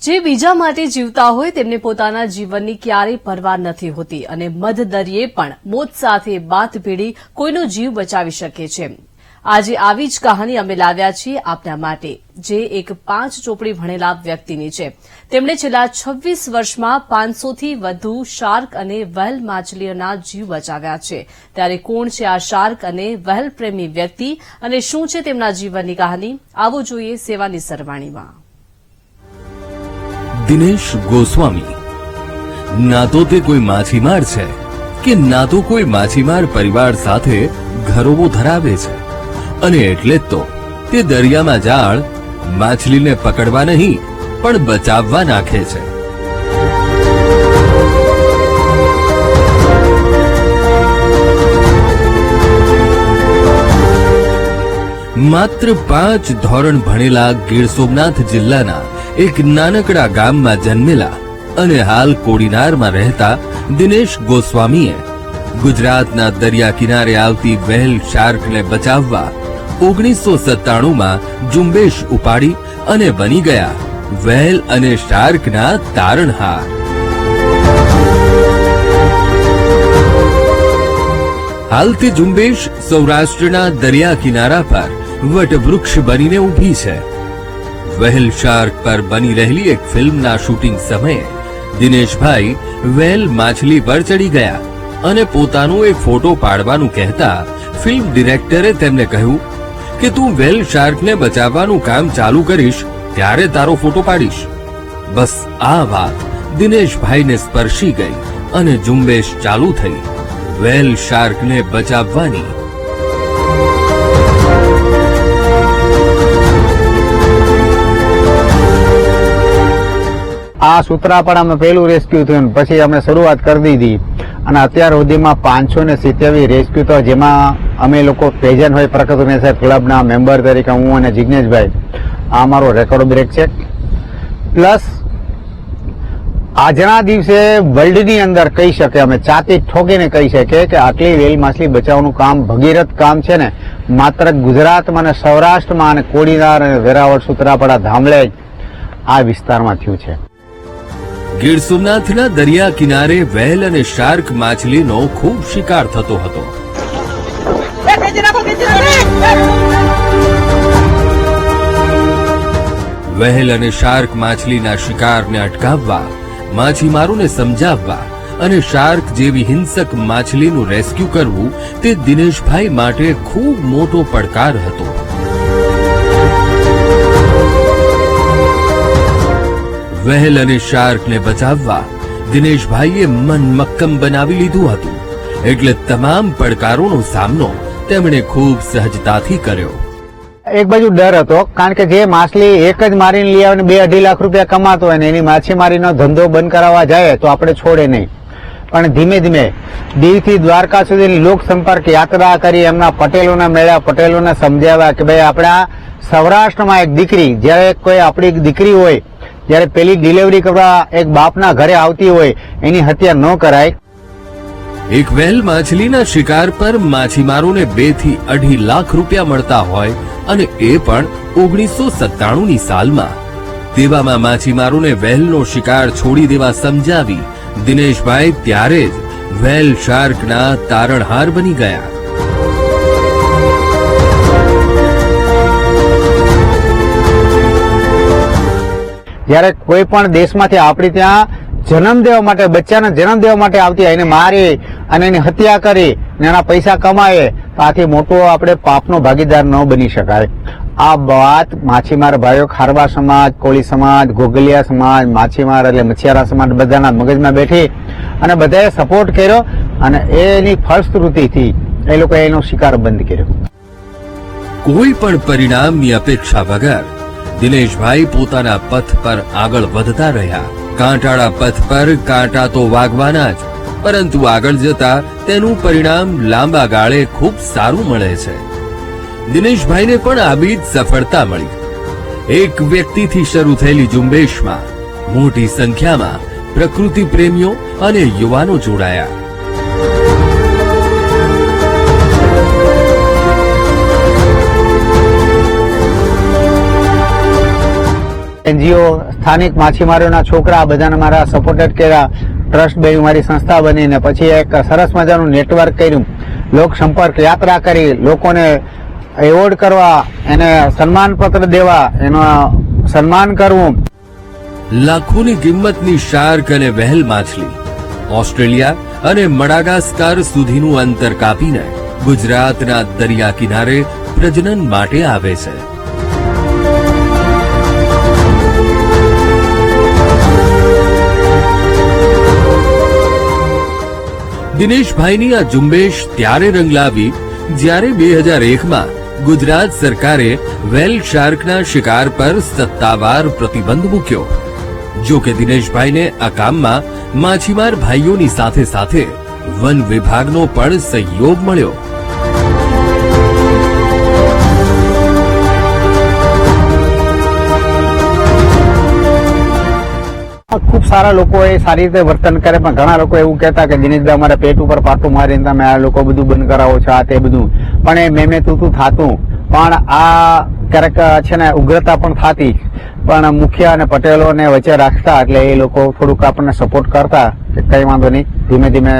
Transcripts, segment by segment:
જે બીજા માટે જીવતા હોય તેમને પોતાના જીવનની ક્યારેય પરવા નથી હોતી અને મધદરિયે પણ મોત સાથે બાથ ભીડી કોઈનો જીવ બચાવી શકે છે। આજે આવી જ કહાની અમે લાવ્યા છીએ આપના માટે, જે એક 5 ચોપડી ભણેલા વ્યક્તિની છે। તેમણે છેલ્લા 26 વર્ષમાં 500થી વધુ શાર્ક અને વ્હેલ માછલીઓના જીવ બચાવ્યા છે। ત્યારે કોણ છે આ શાર્ક અને વ્હેલ પ્રેમી વ્યક્તિ અને શું છે તેમના જીવનની કહાની? આવો જોઈએ સેવાની સરવાણીમાં। દિનેશ ગોસ્વામી ના તો તે કોઈ માછીમાર છે કે ના તો કોઈ માછીમાર પરિવાર સાથે ઘરોબો ધરાવે છે, અને એટલે જ તો તે દરિયામાં જાળ માછલીને પકડવા નહીં પણ બચાવવા નાખે છે। માત્ર 5 ધોરણ ભણેલા ગીર સોમનાથ જિલ્લાના એક નાનકડા ગામમાં જન્મેલા અને હાલ કોડીનારમાં રહેતા દિનેશ ગોસ્વામીએ ગુજરાતના દરિયા કિનારે આવતી વ્હેલ શાર્કને બચાવવા 1997માં ઝુંબેશ ઉપાડી અને બની ગયા વ્હેલ અને શાર્કના તારણહાર। હાલ તે ઝુંબેશ સૌરાષ્ટ્રના દરિયા કિનારા પર વટવૃક્ષ બનીને ઊભી છે। વ્હેલ શાર્ક પર બની રહેલી એક ફિલ્મના શૂટિંગ સમયે દિનેશભાઈ વ્હેલ માછલી પર ચડી ગયા અને પોતાનો એક ફોટો પાડવાનું કહેતા ફિલ્મ ડિરેક્ટરે તેમને કહ્યું કે તું વ્હેલ શાર્કને બચાવવાનું કામ ચાલુ કરીશ ત્યારે તારો ફોટો પાડીશ। બસ આ વાત દિનેશભાઈને સ્પર્શી ગઈ અને ઝુંબેશ ચાલુ થઈ વ્હેલ શાર્કને બચાવવાની। આ સૂત્રાપાડામાં પહેલું રેસ્ક્યુ થયું, પછી અમે શરૂઆત કરી દીધી અને અત્યાર સુધીમાં 570 રેસ્ક્યુ તો, જેમાં અમે લોકો પ્રેઝન્ટ હોય પ્રકૃતિ નેચર ક્લબના મેમ્બર તરીકે હું અને જિજ્ઞેશભાઈ, આ અમારો રેકોર્ડ બ્રેક છે। પ્લસ આજના દિવસે વર્લ્ડની અંદર કહી શકે, અમે છાતી ઠોકીને કહી શકીએ કે આટલી વેલ માછલી બચાવવાનું કામ ભગીરથ કામ છે ને માત્ર ગુજરાતમાં અને સૌરાષ્ટ્રમાં અને કોડીનાર અને વેરાવળ સૂત્રાપાડા ધામલેજ આ વિસ્તારમાં થયું છે। ગીર સોમનાથના દરિયા કિનારે વ્હેલ અને શાર્ક માછલીનો ખૂબ શિકાર થતો હતો। વ્હેલ અને શાર્ક માછલીના શિકારને અટકાવવા, માછીમારોને સમજાવવા અને શાર્ક જેવી હિંસક માછલીનું રેસ્ક્યુ કરવું તે દિનેશભાઈ માટે ખૂબ મોટો પડકાર હતો। વ્હેલ અને શાર્કને બચાવવા દિનેશભાઈએ મન મક્કમ બનાવી લીધું હતું, એટલે તમામ પડકારોનો સામનો તેમણે ખૂબ સહજતાથી કર્યો। એક બાજુ ડર હતો, કારણ કે જે માછલી એક જ મારીને લઈ આવે 2-2.5 લાખ રૂપિયા કમાતો હોય ને એની માછીમારીનો ધંધો બંધ કરાવવા જાય તો આપણે છોડે નહીં, પણ ધીમે ધીમે દીવથી દ્વારકા સુધીની લોક સંપર્ક યાત્રા કરી, એમના પટેલોના મેળા, પટેલોને સમજાવ્યા કે ભાઈ આપણા સૌરાષ્ટ્રમાં એક દીકરી, જ્યારે કોઈ આપણી દીકરી હોય, જ્યારે પેલી ડિલિવરી કરવા એક બાપના ઘરે આવતી હોય, એની હત્યા ન કરાય। એક વ્હેલ માછલીના શિકાર પર માછીમારોને 2 થી 2.5 લાખ રૂપિયા મળતા હોય અને એ પણ 1997ની સાલમાં। તેવામાં માછીમારોને વ્હેલનો શિકાર છોડી દેવા સમજાવી દિનેશભાઈ ત્યારે જ વ્હેલ શાર્કના તારણહાર બની ગયા। જ્યારે કોઈ પણ દેશમાંથી આપણી ત્યાં જન્મ દેવા માટે, બચ્ચાને જન્મ દેવા માટે આવતી હોય, એને મારી અને એની હત્યા કરી ને એના પૈસા કમાય તો આથી મોટો આપણે પાપનો ભાગીદાર ન બની શકાય। આ વાત માછીમાર ભાઈઓ, ખારવા સમાજ, કોળી સમાજ, ગોગલિયા સમાજ, માછીમાર એટલે મછિયારા સમાજ બધાના મગજમાં બેઠી અને બધાએ સપોર્ટ કર્યો અને એની ફળશ્રુતિથી એ લોકોએ એનો શિકાર બંધ કર્યો। કોઈ પણ પરિણામની અપેક્ષા વગર દિનેશભાઈ પોતાના પથ પર આગળ વધતા રહ્યા। કાંટાળા પથ પર કાંટા તો વાગવાના જ, પરંતુ આગળ જતા તેનું પરિણામ લાંબા ગાળે ખૂબ સારું મળે છે। દિનેશભાઈને પણ આવી જ સફળતા મળી। એક વ્યક્તિથી શરૂ થયેલી ઝુંબેશમાં મોટી સંખ્યામાં પ્રકૃતિ પ્રેમીઓ અને યુવાનો જોડાયા। એનજીઓ, સ્થાનિક માછીમારોના છોકરા બધાને મારા સપોર્ટેડ કર્યા. ટ્રસ્ટ બની, મારી સંસ્થા બનીને પછી એક સરસ મજાનું નેટવર્ક કર્યું, લોક સંપર્ક યાત્રા કરી, લોકોને એવોર્ડ કરવા, એને સન્માનપત્ર દેવા, એનો સન્માન કરવું. લાખોની કિંમતની શાર્ક અને વહેલ માછલી ઓસ્ટ્રેલિયા અને મડાગાસ્કાર સુધીનું અંતર કાપીને ગુજરાતના દરિયા કિનારે પ્રજનન માટે આવે છે. દિનેશભાઈની આ ઝુંબેશ ત્યારે રંગ લાવી જ્યારે 2001માં ગુજરાત સરકારે વેલ શાર્કના શિકાર પર સત્તાવાર પ્રતિબંધ મૂક્યો. જો કે દિનેશભાઈને આ કામમાં માછીમાર ભાઈઓની સાથે સાથે વન વિભાગનો પણ સહયોગ મળ્યો. ખૂબ સારા લોકો એ સારી રીતે વર્તન કરે, પણ ઘણા લોકો એવું કહેતા કે દિનેશભાઈ અમારા પેટ ઉપર પાટું મારીને તમે આ લોકો બધું બંધ કરાવો છો, આ તે બધું. પણ એ મેં તું થતું, પણ આ ક્યારેક છે ને ઉગ્રતા પણ થતી, પણ મુખિયા અને પટેલોને વચ્ચે રાખતા એટલે એ લોકો થોડુંક આપણને સપોર્ટ કરતા કે કઈ વાંધો નહીં, ધીમે ધીમે.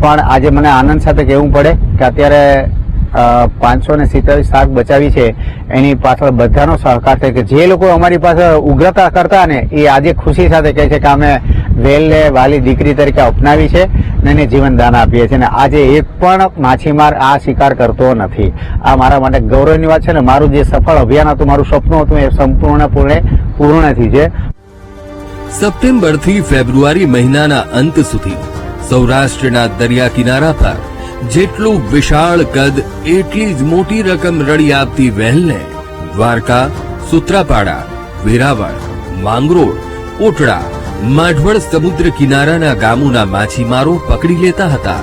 પણ આજે મને આનંદ સાથે કહેવું પડે કે અત્યારે 547 શાર્ક બચાવી છે, એની પાછળ બધાનો સહકાર છે. કે જે લોકો અમારી પાસે ઉગ્રતા કરતા ને એ આજે ખુશી સાથે કહે છે કે અમે વેલને વાલી દીકરી તરીકે અપનાવી છે ને એને જીવન દાન આપીએ છીએ. ને આજે એક પણ માછીમાર આ શિકાર કરતો નથી. આ મારા માટે ગૌરવની વાત છે ને મારું જે સફળ અભિયાન હતું, મારું સપનું હતું, એ સંપૂર્ણપણે પૂર્ણ થયું છે. સપ્ટેમ્બરથી ફેબ્રુઆરી મહિનાના અંત સુધી સૌરાષ્ટ્રના દરિયા કિનારા પર જેટલું વિશાળ કદ એટલી જ મોટી રકમ રડી આપતી વહેલને દ્વારકા, સૂત્રાપાડા, વેરાવળ, માંગરોળ, ઓટડા, માઢવડ સમુદ્ર કિનારાના ગામોના માછીમારો પકડી લેતા હતા.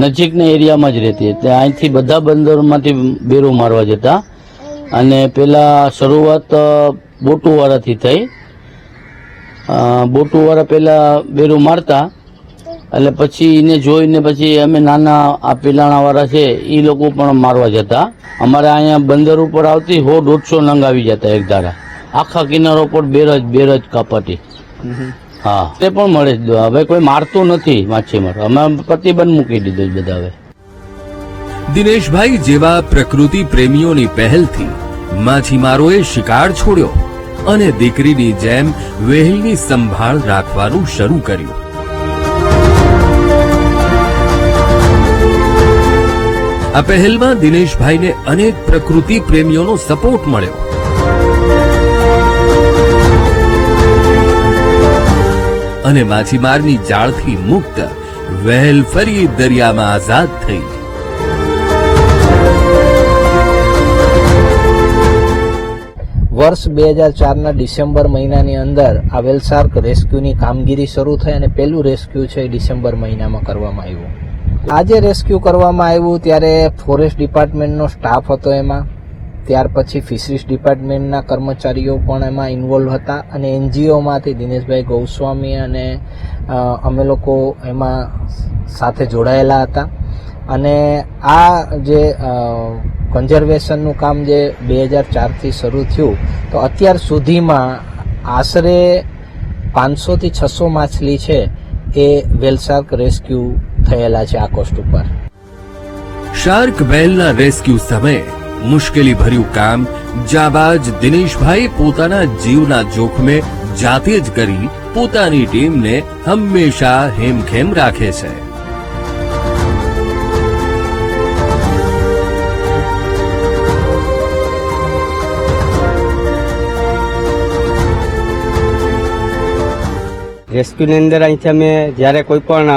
નજીકના એરિયામાં જ રહેતી એટલે અહીંથી બધા બંદરોમાંથી બેરો મારવા જતા. અને પેલા શરૂઆત બોટુવાળાથી થઈ. બોટુવાળા પેલા બેરું મારતા એટલે પછી એને જોઈને પછી અમે નાના આ પિલાણાવાળા છે એ લોકો પણ મારવા જતા. અમારે અહીંયા બંદર ઉપર આવતી 100-150 નંગ આવી જતા એક ધારા, આખા કિનારો પર બેર જ કાપાતી. હા, તે પણ મળે જ. હવે કોઈ મારતું નથી માછીમાર, અમે પ્રતિબંધ મૂકી દીધો બધા. હવે દિનેશભાઈ જેવા પ્રકૃતિ પ્રેમીઓની પહેલથી માછીમારોએ શિકાર છોડ્યો અને દીકરીની જેમ વહેલની સંભાળ રાખવાનું શરૂ કર્યું. આ પહેલમાં દિનેશભાઈને અનેક પ્રકૃતિ પ્રેમીઓનો સપોર્ટ મળ્યો. અને માછીમારની જાળથી મુક્ત વહેલ ફરી દરિયામાં આઝાદ થઈ. વર્ષ 2004ના ડિસેમ્બર મહિનાની અંદર આ વેલ શાર્ક રેસ્ક્યુની કામગીરી શરૂ થઈ અને પહેલું રેસ્ક્યુ છે ડિસેમ્બર મહિનામાં કરવામાં આવ્યું. આજે રેસ્ક્યુ કરવામાં આવ્યું ત્યારે ફોરેસ્ટ ડિપાર્ટમેન્ટનો સ્ટાફ હતો એમાં, ત્યાર પછી ફિશરીઝ ડિપાર્ટમેન્ટના કર્મચારીઓ પણ એમાં ઇન્વોલ્વ હતા અને એનજીઓમાંથી દિનેશભાઈ ગોસ્વામી અને અમે લોકો એમાં સાથે જોડાયેલા હતા. અને આ જે કન્ઝર્વેશનનું કામ જે 2004થી શરૂ થયું તો અત્યાર સુધીમાં આશરે 500 થી 600 માછલી છે એ વેલ શાર્ક રેસ્ક્યુ થયેલા છે આ કોસ્ટ ઉપર. શાર્ક વેલના રેસ્ક્યુ સમયે મુશ્કેલી ભર્યું કામ જાબાજ દિનેશભાઈ પોતાના જીવના જોખમે જાતે જ કરી પોતાની ટીમને હંમેશા હેમખેમ રાખે છે. રેસ્ક્યુની અંદર અહીંથી અમે જ્યારે કોઈ પણ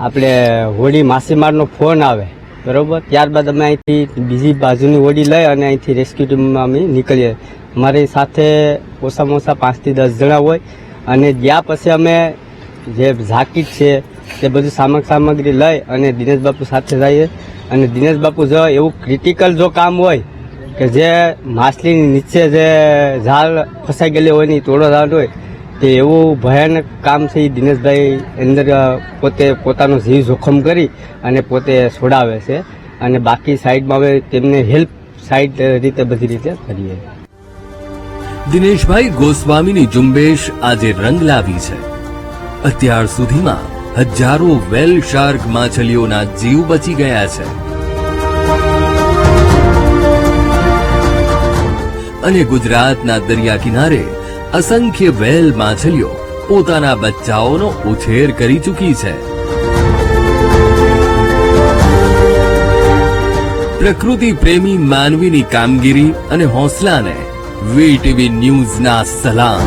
આપણે હોડી માછીમારનો ફોન આવે બરોબર, ત્યારબાદ અમે અહીંથી બીજી બાજુની હોડી લઈ અને અહીંથી રેસ્ક્યુ ટીમમાં અમે નીકળીએ. અમારી સાથે ઓછામાં ઓછા 5 થી 10 જણા હોય અને ગયા પછી અમે જે ઝાકીટ છે તે બધું સામગ્રી લઈ અને દિનેશ બાપુ સાથે જઈએ. અને દિનેશ બાપુ જો એવું ક્રિટિકલ જો કામ હોય કે જે માછલીની નીચે જે ઝાડ ફસાઈ ગયેલી હોય ને તોડો ઝાડ હોય તે એવું ભયાનક કામ છે એ દિનેશભાઈ અંદર પોતે પોતાનો જીવ જોખમ કરી અને પોતે છોડાવે છે. અને બાકી સાઈડમાં હવે તેમને હેલ્પ સાઈડ રીતે બધી રીતે કરીએ. દિનેશભાઈ ગોસ્વામીની ઝુંબેશ આજે રંગ લાવી છે. અત્યાર સુધીમાં હજારો વેલ શાર્ક માછલીઓના જીવ બચી ગયા છે અને ગુજરાતના દરિયા કિનારે અસંખ્ય વેલ માછલીઓ પોતાના બચ્ચાઓનો ઉછેર કરી ચૂકી છે. પ્રકૃતિ પ્રેમી માનવીની કામગીરી અને હોંસલાને વીટીવી ન્યૂઝના સલામ.